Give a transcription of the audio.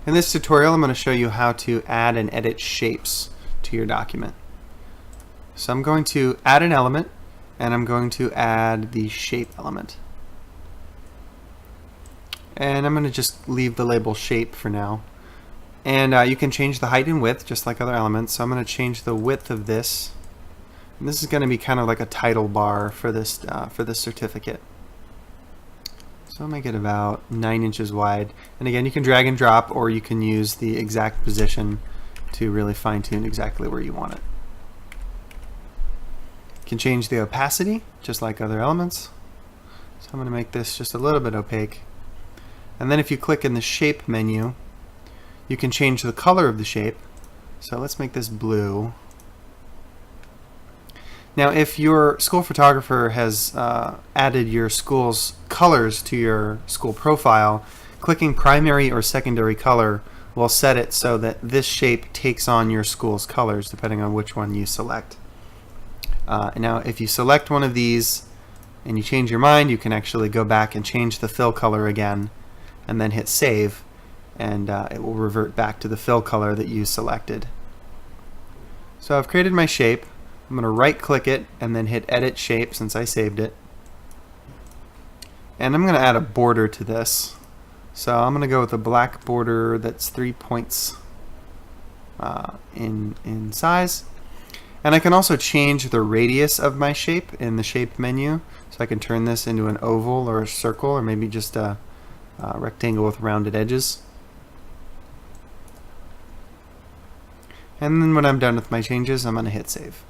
In this tutorial, I'm going to show you how to add and edit shapes to your document. So I'm going to add an element, and I'm going to add the shape element. And I'm going to just leave the label shape for now. And you can change the height and width just like other elements. So I'm going to change the width of this. And this is going to be kind of like a title bar for this certificate. So I'll make it about 9 inches wide. And again, you can drag and drop, or you can use the exact position to really fine-tune exactly where you want it. You can change the opacity, just like other elements. So I'm going to make this just a little bit opaque. And then if you click in the shape menu, you can change the color of the shape. So let's make this blue. Now, if your school photographer has added your school's colors to your school profile, clicking primary or secondary color will set it so that this shape takes on your school's colors, depending on which one you select. Now, if you select one of these and you change your mind, you can actually go back and change the fill color again, and then hit save, and it will revert back to the fill color that you selected. So I've created my shape. I'm going to right click it and then hit edit shape since I saved it. And I'm going to add a border to this. So I'm going to go with a black border that's 3 points in size. And I can also change the radius of my shape in the shape menu. So I can turn this into an oval or a circle, or maybe just a rectangle with rounded edges. And then when I'm done with my changes, I'm going to hit save.